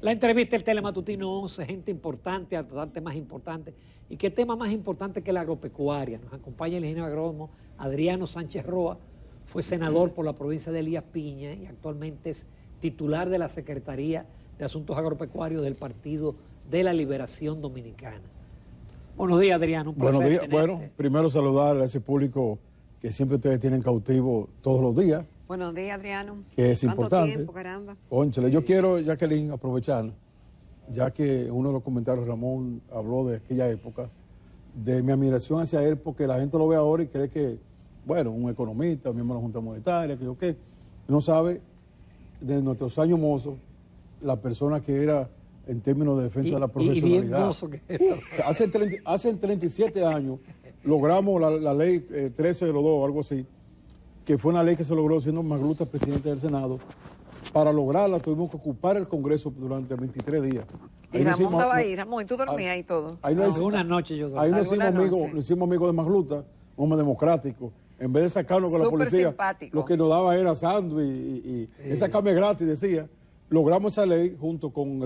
La entrevista del Telematutino 11, gente importante, bastante más importante. ¿Y qué tema más importante que la agropecuaria? Nos acompaña el ingeniero agrónomo Adriano Sánchez Roa, fue senador por la provincia de Elías Piña y actualmente es titular de la Secretaría de Asuntos Agropecuarios del Partido de la Liberación Dominicana. Buenos días, Adriano, un placer. Buenos días. tenerte. Bueno, primero saludar a ese público que siempre ustedes tienen cautivo todos los días. Buenos días, Adriano. Que es ¿Cuánto importante. tiempo, caramba? Cónchale, yo quiero, Jacqueline, aprovechar, ya que en uno de los comentarios Ramón habló de aquella época, de mi admiración hacia él, porque la gente lo ve ahora y cree que, bueno, un economista, miembro de la Junta Monetaria, que yo qué, no sabe de nuestros años mozos, la persona que era en términos de defensa de la profesionalidad. Y bien mozo que era. Hace 37 años logramos la ley 1302, algo así, que fue una ley que se logró siendo Magluta presidente del Senado. Para lograrla tuvimos que ocupar el Congreso durante 23 días. Y Ramón estaba ahí, Ramón, y tú dormías ahí todo. Ahí nos hicimos- Alguna noche yo Ahí nos Alguna noche. hicimos amigos de Magluta, hombre democrático. En vez de sacarnos con la Súper policía, simpático. lo que nos daba era sándwich y esa carne gratis, decía. Logramos esa ley junto con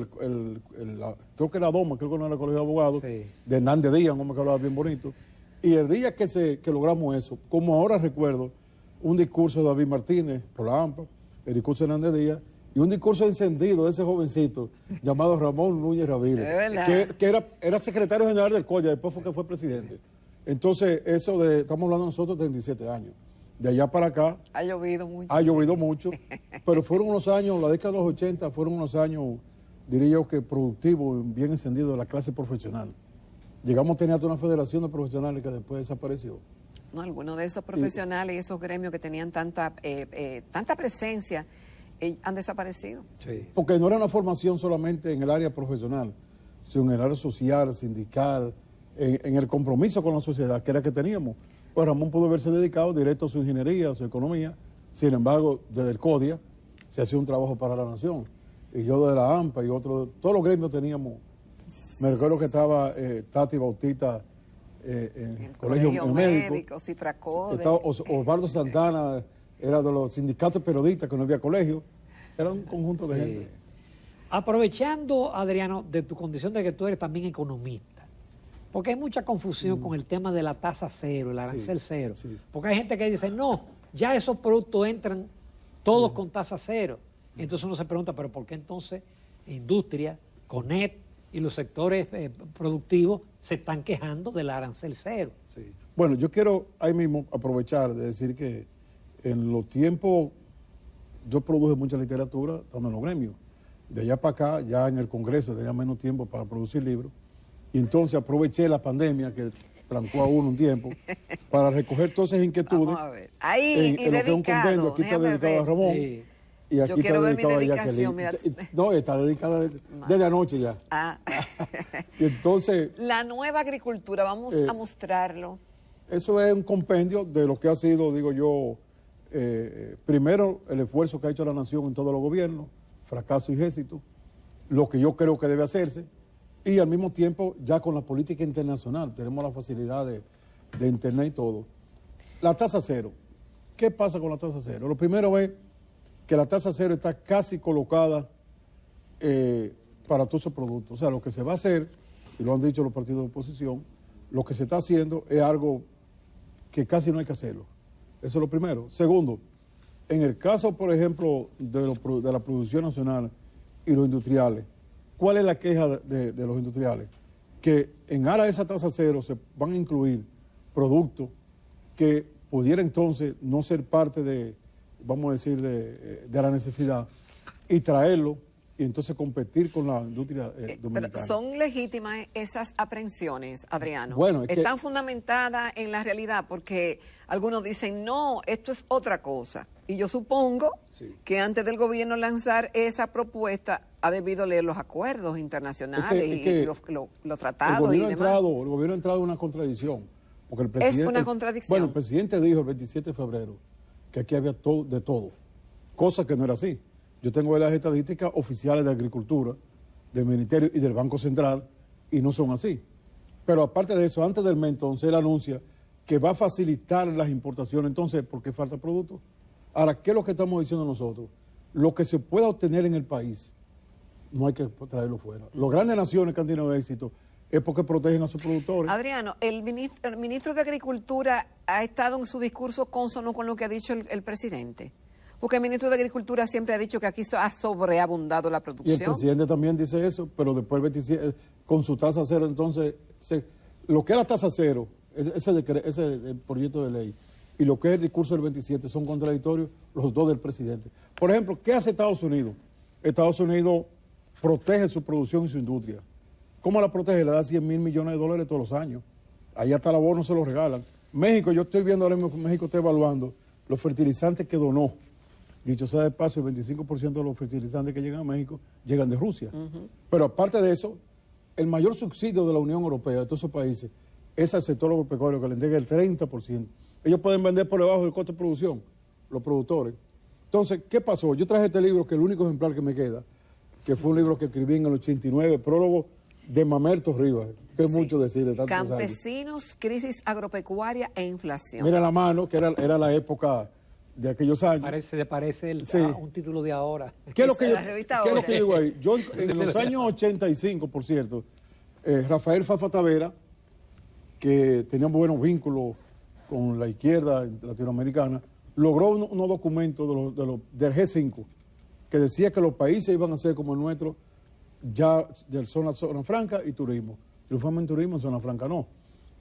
creo que era Doma, creo que no era el Colegio de Abogados, Sí. de Hernández Díaz, un hombre que hablaba bien bonito. Y el día que logramos eso, como ahora recuerdo, un discurso de David Martínez por la AMPA, el discurso de Hernández Díaz, y un discurso encendido de ese jovencito llamado Ramón Núñez Ramírez, Es verdad. que era secretario general del COYA, después fue que fue presidente. Entonces, estamos hablando nosotros de 37 años. De allá para acá, Ha llovido mucho. ha llovido mucho, pero fueron unos años, la década de los 80, fueron unos años, diría yo que productivos, bien encendidos de la clase profesional. Llegamos a tener hasta una federación de profesionales que después desapareció. No, algunos de esos profesionales y esos gremios que tenían tanta presencia han desaparecido. Sí. Porque no era una formación solamente en el área profesional, sino en el área social, sindical, en el compromiso con la sociedad, que era que teníamos. Pues Ramón pudo haberse dedicado directo a su ingeniería, a su economía. Sin embargo, desde el CODIA se hacía un trabajo para la nación. Y yo de la AMPA y otros, todos los gremios teníamos. Me recuerdo que estaba Tati Bautista en el colegio médico. Cifracode. Estaba Osvaldo Santana, era de los sindicatos periodistas, que no había colegio. Era un conjunto de gente. Aprovechando, Adriano, de tu condición de que tú eres también economista, porque hay mucha confusión con el tema de la tasa cero, el arancel cero. sí. Porque hay gente que dice, no, ya esos productos entran todos con tasa cero. Entonces uno se pregunta, pero ¿por qué entonces industria, CONET y los sectores productivos se están quejando del arancel cero? Sí. Bueno, yo quiero ahí mismo aprovechar de decir que en los tiempos yo produje mucha literatura, estando en los gremios. De allá para acá, ya en el Congreso tenía menos tiempo para producir libros. Y entonces aproveché la pandemia que trancó a uno un tiempo para recoger todas esas inquietudes. Vamos a ver. Ahí, y en lo que es un convenio, dedicado. aquí está Déjame dedicado a ver. Ramón. Sí. Y aquí Yo quiero ver mi dedicado a dedicación, Jacqueline. mira. No, está dedicada desde anoche ya. Ah. Y entonces, La nueva agricultura, vamos a mostrarlo. eso es un compendio de lo que ha sido, digo yo, primero el esfuerzo que ha hecho la nación en todos los gobiernos, fracaso y éxito, lo que yo creo que debe hacerse, y al mismo tiempo ya con la política internacional, tenemos la facilidad de internet y todo. La tasa cero. ¿Qué pasa con la tasa cero? Lo primero es que la tasa cero está casi colocada para todos esos productos. O sea, lo que se va a hacer, y lo han dicho los partidos de oposición, lo que se está haciendo es algo que casi no hay que hacerlo. Eso es lo primero. Segundo, en el caso, por ejemplo, de la producción nacional y los industriales, ¿cuál es la queja de los industriales? Que en aras de esa tasa cero se van a incluir productos que pudiera entonces no ser parte de, vamos a decir, de la necesidad y traerlo y entonces competir con la industria dominicana. Pero son legítimas esas aprehensiones, Adriano. Bueno, es que- Están fundamentadas en la realidad porque algunos dicen, no, esto es otra cosa. Y yo supongo Sí. que antes del gobierno lanzar esa propuesta ha debido leer los acuerdos internacionales Es que y los el tratados y gobierno, demás. el gobierno ha entrado en una contradicción. Porque el presidente, una contradicción. Bueno, el presidente dijo el 27 de febrero que aquí había todo, de todo, cosa que no era así. Yo tengo las estadísticas oficiales de Agricultura, del Ministerio y del Banco Central, y no son así. Pero aparte de eso, antes del mes, entonces, él anuncia que va a facilitar las importaciones. Entonces, ¿por qué falta producto? Ahora, ¿qué es lo que estamos diciendo nosotros? Lo que se pueda obtener en el país no hay que traerlo fuera. Las grandes naciones que han tenido éxito es porque protegen a sus productores. Adriano, el ministro de Agricultura ha estado en su discurso consono con lo que ha dicho el presidente. Porque el ministro de Agricultura siempre ha dicho que aquí ha sobreabundado la Y el producción. presidente también dice eso, pero después el 27, con su tasa cero, entonces, lo que es la tasa cero, ese proyecto de ley, y lo que es el discurso del 27 son contradictorios los dos del presidente. Por ejemplo, ¿qué hace Estados Unidos? Estados Unidos protege su producción y su industria. ¿Cómo la protege? Le da 100 mil millones de dólares todos los años. Allá hasta la bono se lo regalan. México, yo estoy viendo ahora mismo que México está evaluando los fertilizantes que donó. Dicho sea de paso, el 25% de los fertilizantes que llegan a México llegan de Rusia. Pero aparte de eso, el mayor subsidio de la Unión Europea, de todos esos países, es al sector agropecuario, que le entrega el 30%. Ellos pueden vender por debajo del costo de producción, los productores. Entonces, ¿qué pasó? Yo traje este libro, que es el único ejemplar que me queda, que fue un libro que escribí en el 89, prólogo de Mamerto Rivas, que es mucho decir de tantos Campesinos, años. Crisis agropecuaria e inflación. Mira la mano, que era la época de aquellos años. Parece Sí. Un título de ahora. ¿Qué es lo que yo, La revista ¿qué es lo Ahora. que digo ahí? Yo en los años 85, por cierto, Rafael Fafa Tavera, que tenía buenos vínculos con la izquierda latinoamericana, logró unos documentos del G5 que decía que los países iban a ser como el nuestro, ya de zona franca y turismo. Triunfamos en turismo, en zona franca no.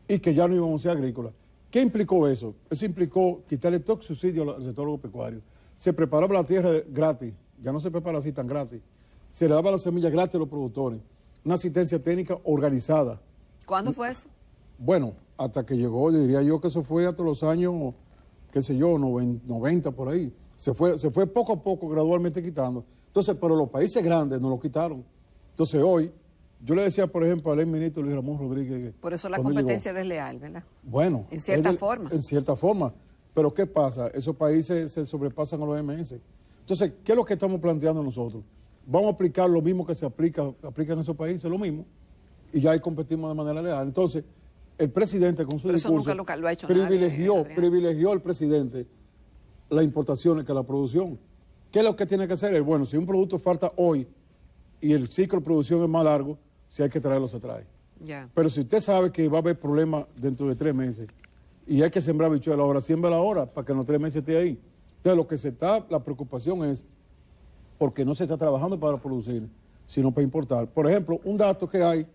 Y que ya no íbamos a ser agrícolas. ¿Qué implicó eso? Eso implicó quitarle todo subsidio al sector agropecuario. Se preparaba la tierra gratis, ya no se prepara así tan gratis. Se le daba las semillas gratis a los productores. Una asistencia técnica organizada. ¿Cuándo fue eso? Bueno, hasta que llegó, diría yo que eso fue hasta los años, qué sé yo, 90 por ahí. Se fue poco a poco, gradualmente quitando. Entonces, pero los países grandes no lo quitaron. Entonces hoy, yo le decía, por ejemplo, al ex ministro Luis Ramón Rodríguez. Por eso la cuando competencia llegó, es desleal, ¿verdad? bueno. En cierta forma. En cierta forma. Pero ¿qué pasa? Esos países se sobrepasan a los OMS. Entonces, ¿qué es lo que estamos planteando nosotros? Vamos a aplicar lo mismo que se aplica en esos países, lo mismo, y ya ahí competimos de manera leal. Entonces, el presidente con su Pero eso discurso nunca lo ha hecho privilegió, nadie, Adrián. privilegió al presidente las importaciones que la producción. ¿Qué es lo que tiene que hacer? Bueno, si un producto falta hoy y el ciclo de producción es más largo, si hay que traerlo, se trae. Ya. Pero si usted sabe que va a haber problemas dentro de 3 meses y hay que sembrar bichuela ahora, siembra ahora para que en los 3 meses esté ahí. Entonces, la preocupación es porque no se está trabajando para producir, sino para importar. Por ejemplo, un dato que hay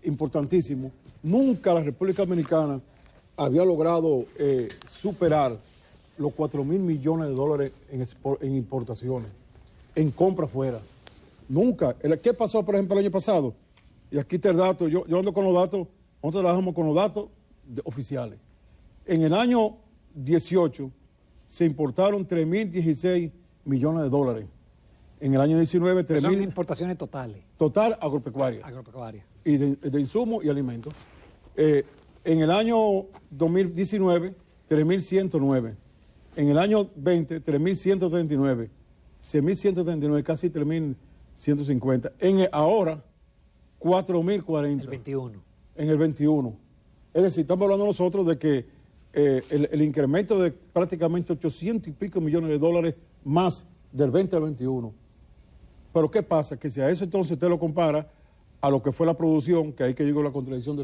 importantísimo, nunca la República Dominicana había logrado superar los 4.000 millones de dólares en importaciones, en compra fuera. Nunca. ¿Qué pasó, por ejemplo, el año pasado? Y aquí está el dato, yo ando con los datos, nosotros trabajamos con los datos oficiales. En el año 18 se importaron 3.016 millones de dólares. En el año 19, Son 3.000 importaciones totales, total agropecuaria agropecuarias. y de insumos y alimentos. En el año 2019, 3.109. En el año 20, 3.139. 6.139, casi 3.150. Ahora, 4.040. El 21. En el 21. Es decir, estamos hablando nosotros de que el incremento de prácticamente 800 y pico millones de dólares más del 20 al 21. Pero ¿qué pasa? Que si a eso entonces usted lo compara a lo que fue la producción, que ahí que llegó la contradicción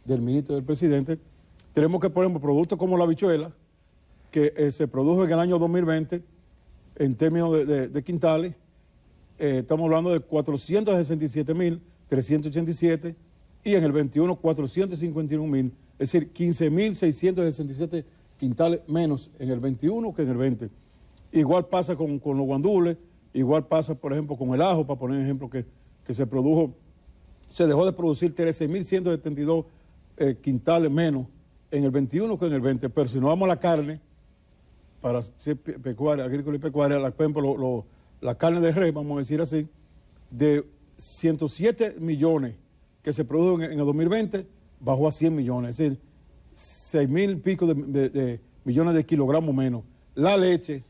del ministro y del presidente, tenemos que, por ejemplo, productos como la habichuela, que se produjo en el año 2020, en términos de quintales, estamos hablando de 467.387 y en el 21, 451.000, es decir, 15.667 quintales menos en el 21 que en el 20. Igual pasa con los guandules, igual pasa, por ejemplo, con el ajo, para poner ejemplo que se dejó de producir 13.172 quintales menos en el 21 que en el 20, pero si no vamos a la carne, para ser pecuaria, agrícola y pecuaria, por ejemplo, la carne de res, vamos a decir así, de 107 millones que se produjo en el 2020, bajó a 100 millones, es decir, 6.000 y pico de millones de kilogramos menos. La leche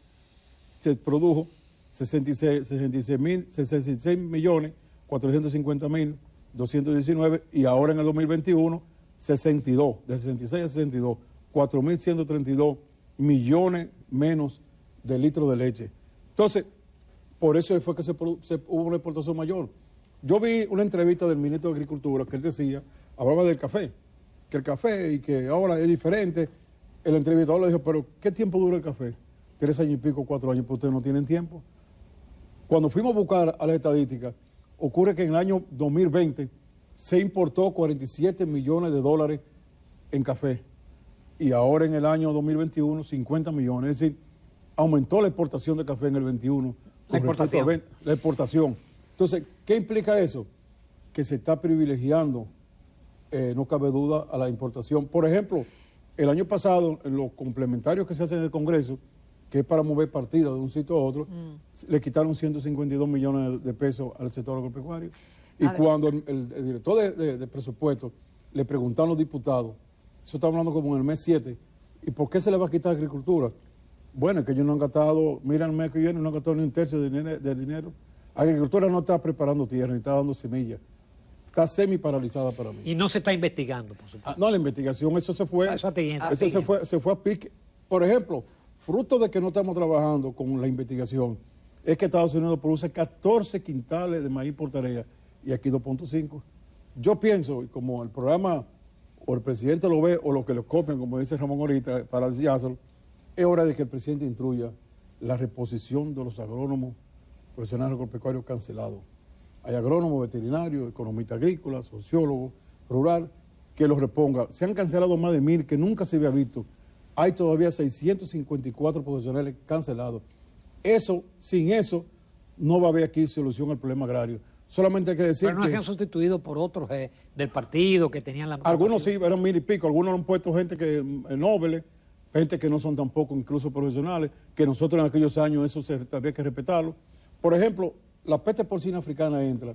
se produjo 66 millones, 450.000, 219, y ahora en el 2021, 62, de 66 a 62, 4.132 millones menos de litros de leche. Entonces, por eso fue que hubo una exportación mayor. Yo vi una entrevista del ministro de Agricultura que él decía, hablaba del café, que el café y que ahora es diferente. El entrevistador le dijo, pero ¿qué tiempo dura el café? 3 años y pico, 4 años, pues ustedes no tienen tiempo. Cuando fuimos a buscar a las estadísticas, ocurre que en el año 2020 se importó 47 millones de dólares en café y ahora en el año 2021 50 millones. Es decir, aumentó la exportación de café en el 21. La exportación. Entonces, ¿qué implica eso? Que se está privilegiando, no cabe duda, a la importación. Por ejemplo, el año pasado, en los complementarios que se hacen en el Congreso, que es para mover partidas de un sitio a otro, le quitaron 152 millones de pesos al sector agropecuario. Y cuando el director de presupuesto le preguntaron a los diputados, eso está hablando como en el mes 7, ¿y por qué se le va a quitar agricultura? Bueno, es que ellos no han gastado, mira el mes que viene, no han gastado ni un tercio del dinero. Agricultura no está preparando tierra, ni está dando semillas. Está semi paralizada para mí. Y no se está investigando, por supuesto. No, la investigación, eso se fue. Se fue a pique. Por ejemplo, fruto de que no estamos trabajando con la investigación, es que Estados Unidos produce 14 quintales de maíz por tarea y aquí 2.5. Yo pienso, y como el programa o el presidente lo ve o lo que lo copian, como dice Ramón ahorita, para decírselo, es hora de que el presidente instruya la reposición de los agrónomos profesionales agropecuarios cancelados. Hay agrónomos, veterinarios, economistas agrícolas, sociólogos, rural, que los reponga. Se han cancelado más de 1000 que nunca se había visto. Hay todavía 654 profesionales cancelados. Eso, sin eso, no va a haber aquí solución al problema agrario. Solamente hay que decir pero no se han sustituido por otros del partido que tenían la... Algunos sí, eran 1000 y pico. Algunos han puesto gente que nobles, gente que no son tampoco incluso profesionales, que nosotros en aquellos años eso había que respetarlo. Por ejemplo, la peste porcina africana entra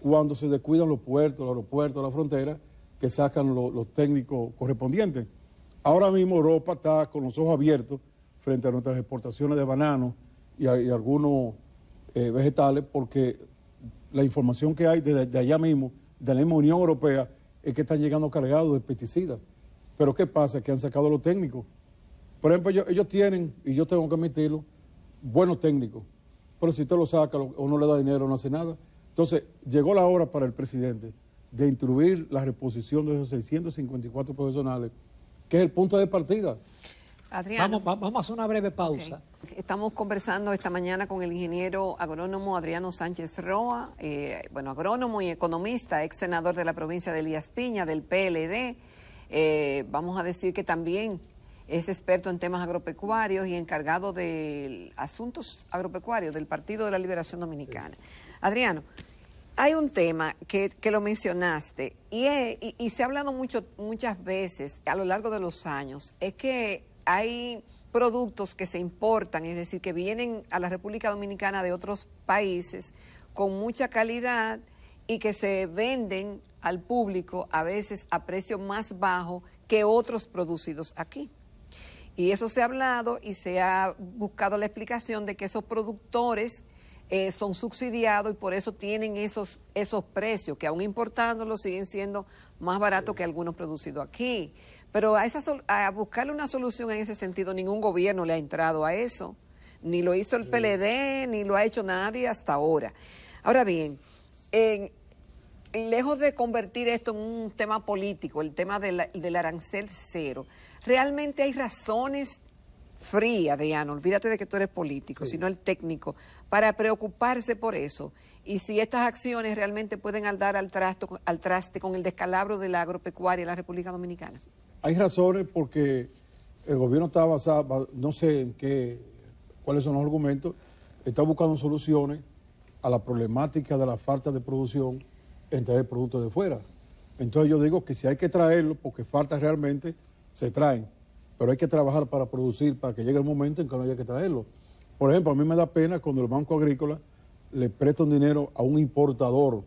cuando se descuidan los puertos, los aeropuertos, la frontera, que sacan los técnicos correspondientes. Ahora mismo Europa está con los ojos abiertos frente a nuestras exportaciones de bananos y algunos vegetales, porque la información que hay de allá mismo, de la misma Unión Europea, es que están llegando cargados de pesticidas. Pero ¿qué pasa? Que han sacado los técnicos. Por ejemplo, ellos tienen, y yo tengo que admitirlo, buenos técnicos. Pero si usted lo saca o no le da dinero, no hace nada. Entonces, llegó la hora para el presidente de instruir la reposición de esos 654 profesionales, que es el punto de partida. Adriano. Vamos a hacer una breve pausa. Okay. Estamos conversando esta mañana con el ingeniero agrónomo Adriano Sánchez Roa, agrónomo y economista, ex senador de la provincia de Elías Piña, del PLD. Vamos a decir que también es experto en temas agropecuarios y encargado de asuntos agropecuarios del Partido de la Liberación Dominicana. Adriano, hay un tema que lo mencionaste y se ha hablado muchas veces a lo largo de los años, es que hay productos que se importan, es decir, que vienen a la República Dominicana de otros países con mucha calidad y que se venden al público a veces a precio más bajo que otros producidos aquí. Y eso se ha hablado y se ha buscado la explicación de que esos productores son subsidiados y por eso tienen esos precios, que aún importándolos siguen siendo más baratos que algunos producidos aquí. Pero a buscarle una solución en ese sentido, ningún gobierno le ha entrado a eso. Ni lo hizo el PLD, ni lo ha hecho nadie hasta ahora. Ahora bien, lejos de convertir esto en un tema político, el tema del arancel cero, realmente hay razones frías, Adriano, olvídate de que tú eres político, sino el técnico, para preocuparse por eso. Y si estas acciones realmente pueden dar al traste con el descalabro de la agropecuaria en la República Dominicana. Hay razones porque el gobierno está basado, no sé cuáles son los argumentos, está buscando soluciones a la problemática de la falta de producción en traer productos de fuera. Entonces yo digo que si hay que traerlo, porque falta realmente, se traen. Pero hay que trabajar para producir, para que llegue el momento en que no haya que traerlo. Por ejemplo, a mí me da pena cuando el Banco Agrícola le presta un dinero a un importador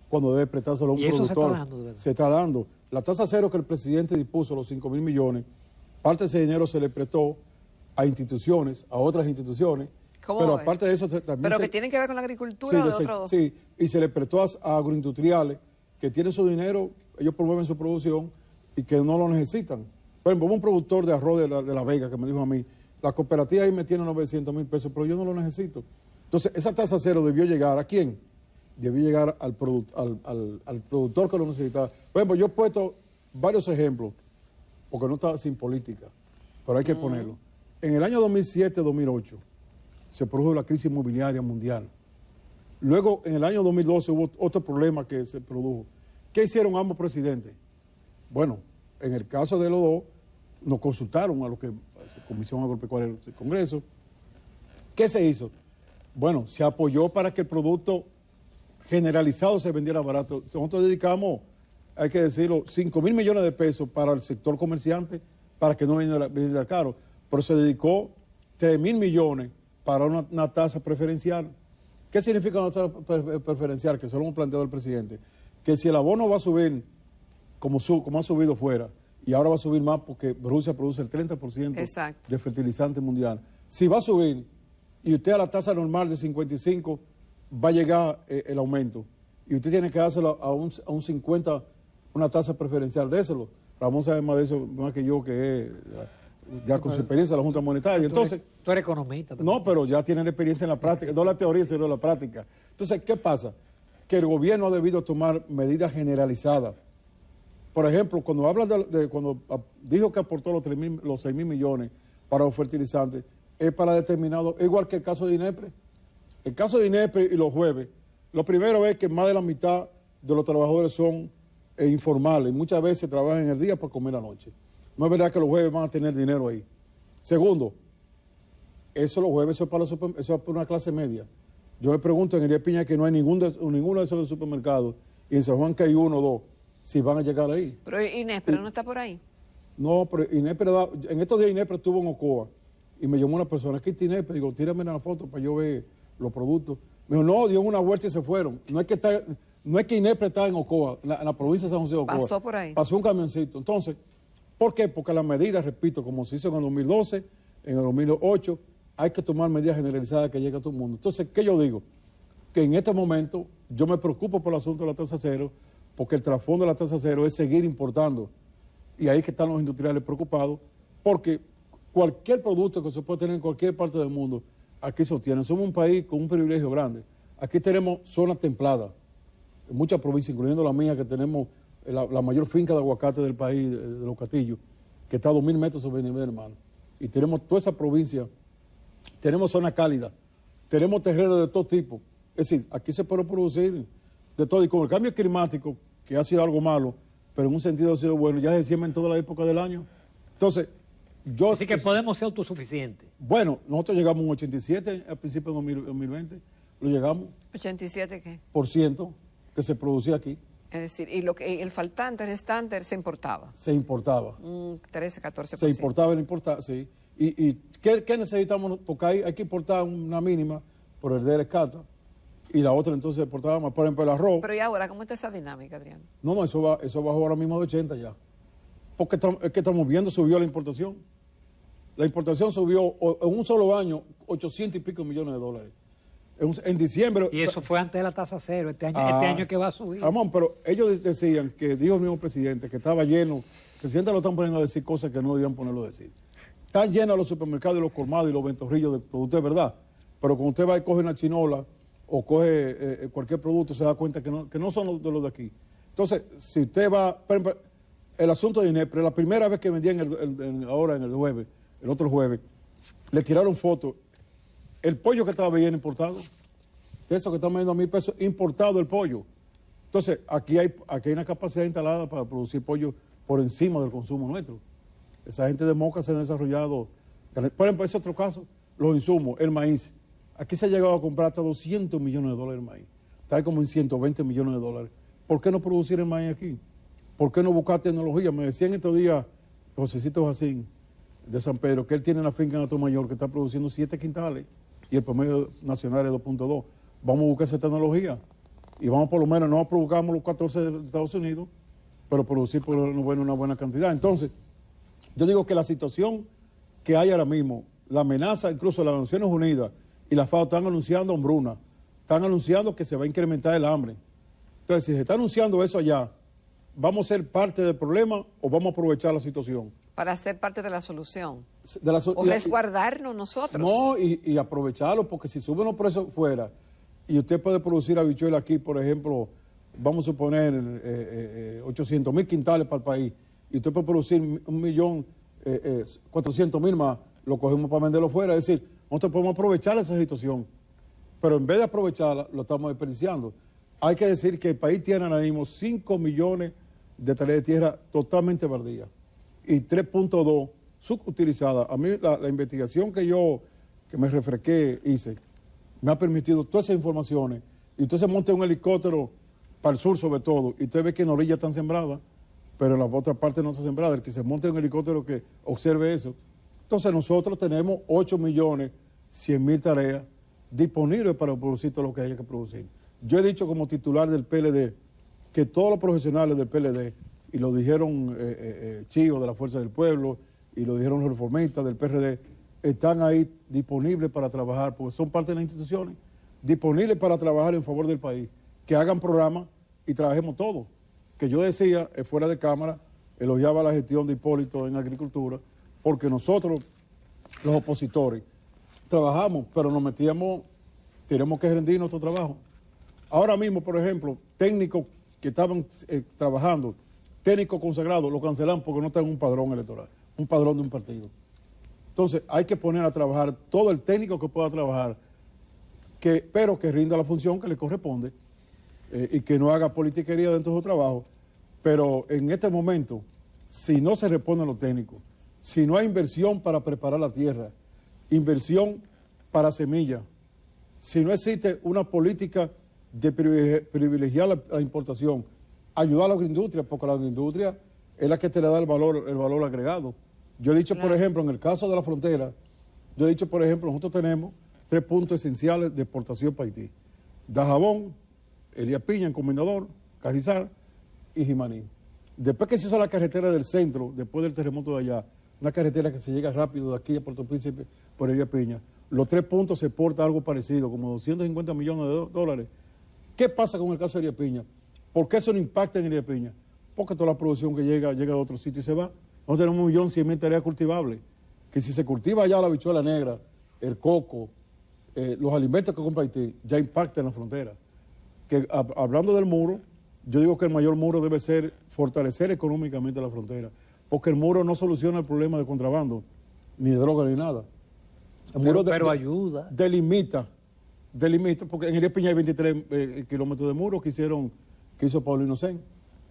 cuando debe prestárselo a un productor. Se está dando, de verdad. Se está dando. La tasa cero que el presidente dispuso, los 5.000 millones, parte de ese dinero se le prestó a instituciones, a otras instituciones. Pero aparte de eso también... ¿Pero que tienen que ver con la agricultura o de otro? Sí, y se le prestó a agroindustriales que tienen su dinero, ellos promueven su producción y que no lo necesitan. Por ejemplo, hubo un productor de arroz de la Vega que me dijo a mí, la cooperativa ahí me tiene 900.000 pesos, pero yo no lo necesito. Entonces, esa tasa cero debió llegar ¿a quién? Debió llegar al productor que lo necesitaba. Por ejemplo, yo he puesto varios ejemplos, porque no está sin política, pero hay que ponerlo. En el año 2007-2008 se produjo la crisis inmobiliaria mundial. Luego, en el año 2012 hubo otro problema que se produjo. ¿Qué hicieron ambos presidentes? Bueno, en el caso de los dos, nos consultaron a lo que la Comisión Agropecuaria del Congreso. ¿Qué se hizo? Bueno, se apoyó para que el producto generalizado se vendiera barato. Nosotros dedicamos, hay que decirlo, 5.000 millones de pesos para el sector comerciante para que no vendiera caro. Pero se dedicó 3.000 millones para una tasa preferencial. ¿Qué significa una tasa preferencial? Que se lo hemos planteado el presidente. Que si el abono va a subir como ha subido fuera, y ahora va a subir más porque Rusia produce el 30% Exacto. de fertilizante mundial. Si va a subir y usted a la tasa normal de 55 va a llegar el aumento y usted tiene que dárselo a un 50, una tasa preferencial, déselo. Ramón sabe más de eso más que yo, que es ya con su experiencia en la Junta Monetaria. Entonces, tú eres economista también. No, pero ya tienen experiencia en la práctica, no la teoría, sino la práctica. Entonces, ¿qué pasa? Que el gobierno ha debido tomar medidas generalizadas. Por ejemplo, cuando hablan cuando dijo que aportó los 6.000 millones para los fertilizantes, es para determinado, igual que el caso de INEPRE. El caso de INEPRE y los jueves, lo primero es que más de la mitad de los trabajadores son informales, muchas veces trabajan en el día para comer la noche. No es verdad que los jueves van a tener dinero ahí. Segundo, eso los jueves eso es para una clase media. Yo me pregunto en Elías Piña que no hay ninguno de esos supermercados, y en San Juan que hay uno o dos, si van a llegar ahí. Pero Inespre no está por ahí. No, pero Inespre en estos días Inespre estuvo en Ocoa y me llamó una persona, ¿qué es Inespre? Digo, tírame una foto para yo ver los productos. Me dijo, no, dio una vuelta y se fueron. No es que Inespre está en Ocoa, en la provincia de San José de Ocoa. Pasó por ahí. Pasó un camioncito. Entonces, ¿por qué? Porque las medidas, repito, como se hizo en el 2012, en el 2008, hay que tomar medidas generalizadas que llegue a todo el mundo. Entonces, ¿qué yo digo? Que en este momento yo me preocupo por el asunto de la tasa cero, porque el trasfondo de la tasa cero es seguir importando. Y ahí que están los industriales preocupados, porque cualquier producto que se puede tener en cualquier parte del mundo, aquí se obtiene. Somos un país con un privilegio grande. Aquí tenemos zonas templadas, en muchas provincias, incluyendo la mía, que tenemos la mayor finca de aguacate del país, de Los Castillos, que está a 2.000 metros sobre el nivel del mar. Y tenemos toda esa provincia, tenemos zonas cálidas, tenemos terrenos de todo tipo. Es decir, aquí se puede producir de todo. Y con el cambio climático, que ha sido algo malo, pero en un sentido ha sido bueno, ya se siembra en toda la época del año. Entonces, Así que podemos ser autosuficientes. Bueno, nosotros llegamos a un 87 al principio de 2020, lo llegamos. ¿87 qué? Por ciento que se producía aquí. Es decir, y el faltante, restante, se importaba. Se importaba. Un 13, 14%. Se importaba, sí. ¿Y qué necesitamos? Porque hay que importar una mínima por el de rescata y la otra entonces exportaba más. Por ejemplo, el arroz. Pero ¿y ahora cómo está esa dinámica, Adrián? No, eso bajó ahora mismo de 80 ya. Porque es que estamos viendo, subió la importación. La importación subió en un solo año 800 y pico millones de dólares. En diciembre... Y eso fue antes de la tasa cero. Este año es que va a subir. Ramón, pero ellos decían que, dijo el mismo presidente, que estaba lleno, que el presidente lo están poniendo a decir cosas que no debían ponerlo a decir. Están llenos los supermercados y los colmados y los ventorrillos de productos, es verdad. Pero cuando usted va y coge una chinola o coge cualquier producto, se da cuenta que no son los de aquí. Entonces, si usted va... Por ejemplo, el asunto de Inespre, la primera vez que vendían ahora en el jueves, el otro jueves, le tiraron fotos. El pollo que estaba vendiendo importado, de eso que están vendiendo a $1,000 importado el pollo. Entonces, aquí hay una capacidad instalada para producir pollo por encima del consumo nuestro. Esa gente de Moca se ha desarrollado. Por ejemplo, ese otro caso, los insumos, el maíz. Aquí se ha llegado a comprar hasta $200 millones el maíz. Está ahí como en $120 millones. ¿Por qué no producir el maíz aquí? ¿Por qué no buscar tecnología? Me decían estos días Josecito Jacín de San Pedro, que él tiene una finca en Atomayor que está produciendo 7 quintales y el promedio nacional es 2.2. Vamos a buscar esa tecnología y vamos por lo menos, no provocamos los 14 de Estados Unidos, pero producir por lo menos una buena cantidad. Entonces, yo digo que la situación que hay ahora mismo, la amenaza, incluso las Naciones Unidas y la FAO están anunciando hambruna, están anunciando que se va a incrementar el hambre. Entonces, si se está anunciando eso allá, ¿vamos a ser parte del problema o vamos a aprovechar la situación? Para ser parte de la solución. O resguardarnos nosotros. No, y aprovecharlo, porque si suben los precios fuera y usted puede producir habichuela aquí, por ejemplo, vamos a suponer 800,000 quintales para el país, y usted puede producir 1.400.000 más, lo cogemos para venderlo fuera. Es decir, nosotros podemos aprovechar esa situación, pero en vez de aprovecharla, lo estamos desperdiciando. Hay que decir que el país tiene ahora mismo 5 millones de hectáreas de tierra totalmente baldías y 3.2 subutilizadas. A mí la investigación que me refresqué, hice, me ha permitido todas esas informaciones. Y usted se monta un helicóptero para el sur sobre todo, y usted ve que en orilla están sembradas, pero en la otra parte no está sembrada. El que se monte un helicóptero que observe eso. Entonces nosotros tenemos 8.100.000 tareas disponibles para producir todo lo que haya que producir. Yo he dicho como titular del PLD que todos los profesionales del PLD, y lo dijeron Chío de la Fuerza del Pueblo, y lo dijeron los reformistas del PRD, están ahí disponibles para trabajar, porque son parte de las instituciones, disponibles para trabajar en favor del país, que hagan programas y trabajemos todos. Que yo decía, fuera de cámara, elogiaba la gestión de Hipólito en agricultura, porque nosotros, los opositores, trabajamos, pero nos metíamos, tenemos que rendir nuestro trabajo. Ahora mismo, por ejemplo, técnicos que estaban trabajando, técnicos consagrados, lo cancelan porque no están en un padrón electoral, un padrón de un partido. Entonces, hay que poner a trabajar todo el técnico que pueda trabajar, pero que rinda la función que le corresponde y que no haga politiquería dentro de su trabajo. Pero en este momento, si no se responden los técnicos, si no hay inversión para preparar la tierra, inversión para semillas, si no existe una política de privilegiar la importación, ayudar a la agroindustria, porque la agroindustria es la que te le da el valor agregado. Yo he dicho, por ejemplo, en el caso de la frontera, yo he dicho, por ejemplo, nosotros tenemos 3 puntos esenciales de exportación para Haití. Dajabón, Elías Piña, en Comendador, Carrizal y Jimaní. Después que se hizo la carretera del centro, después del terremoto de allá, una carretera que se llega rápido de aquí a Puerto Príncipe por Elías Piña, los 3 puntos se exporta algo parecido, como 250 millones de dólares. ¿Qué pasa con el caso de Elías Piña? ¿Por qué eso no impacta en Elías Piña? Porque toda la producción que llega de otro sitio y se va. Nosotros tenemos 1.100.000 tareas cultivables, que si se cultiva allá la habichuela negra, el coco, los alimentos que compra Haití, ya impactan en la frontera. Que hablando del muro, yo digo que el mayor muro debe ser fortalecer económicamente la frontera, porque el muro no soluciona el problema de contrabando, ni de droga, ni nada. El muro pero ayuda. Delimita, porque en Elías Piña hay 23 kilómetros de muro que hizo Pablo Inocén.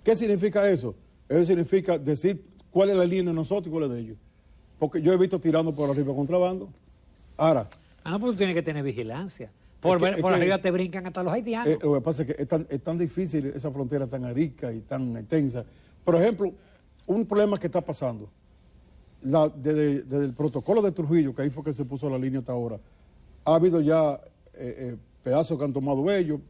¿Qué significa eso? Eso significa decir cuál es la línea de nosotros y cuál es de ellos. Porque yo he visto tirando por arriba contrabando. Ahora. No, pero tú tienes que tener vigilancia. Por arriba te brincan hasta los haitianos. Lo que pasa es que es tan difícil esa frontera tan arica y tan extensa. Por ejemplo, un problema que está pasando, desde el protocolo de Trujillo, que ahí fue que se puso la línea hasta ahora, ha habido ya pedazos que han tomado ellos,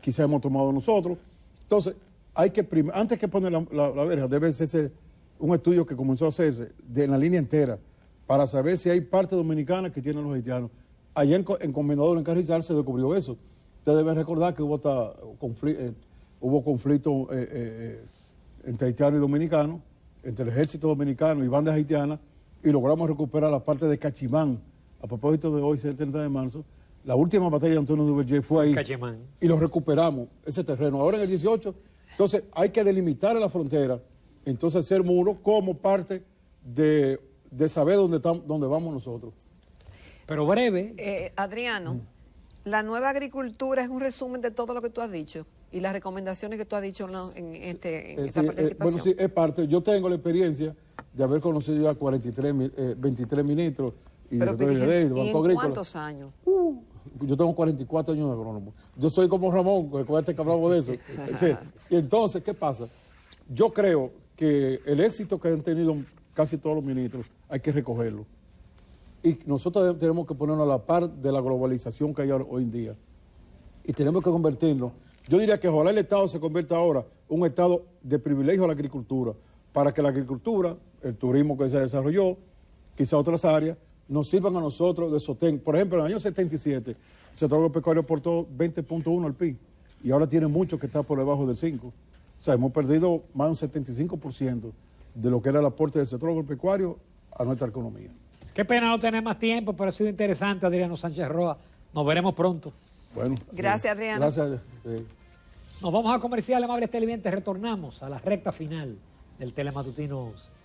quizás hemos tomado nosotros. Entonces, hay que antes que poner la verja, debe ser un estudio que comenzó a hacerse en la línea entera, para saber si hay parte dominicana que tienen los haitianos. Allá en Comendador, en Carrizal, se descubrió eso. Ustedes deben recordar que hubo conflicto entre haitianos y dominicanos, entre el ejército dominicano y bandas haitianas, y logramos recuperar la parte de Cachimán. A propósito de hoy, el 30 de marzo, la última batalla de Antonio Duverger fue ahí. Cachimán. Y lo recuperamos, ese terreno. Ahora en el 18, entonces hay que delimitar la frontera, entonces hacer muros como parte de saber dónde vamos nosotros. Pero breve. Adriano, la nueva agricultura es un resumen de todo lo que tú has dicho y las recomendaciones que tú has dicho en esta participación. Bueno, sí, es parte. Yo tengo la experiencia de haber conocido ya 23 ministros y directores de Banco Agrícola. ¿Cuántos años? Yo tengo 44 años de agrónomo. Yo soy como Ramón, con este que hablamos de eso. Y entonces, ¿qué pasa? Yo creo que el éxito que han tenido casi todos los ministros hay que recogerlo. Y nosotros tenemos que ponernos a la par de la globalización que hay hoy en día. Y tenemos que convertirnos. Yo diría que ojalá el Estado se convierta ahora en un Estado de privilegio a la agricultura, para que la agricultura, el turismo que se desarrolló, quizá otras áreas, nos sirvan a nosotros de sostén. Por ejemplo, en el año 77, el sector agropecuario aportó 20.1 al PIB, y ahora tiene mucho que está por debajo del 5. O sea, hemos perdido más de un 75% de lo que era el aporte del sector agropecuario a nuestra economía. Qué pena no tener más tiempo, pero ha sido interesante, Adriano Sánchez Roa. Nos veremos pronto. Bueno. Gracias, Adriano. Gracias. Nos vamos a comercial, amables televidentes. Retornamos a la recta final del Telematutino 11.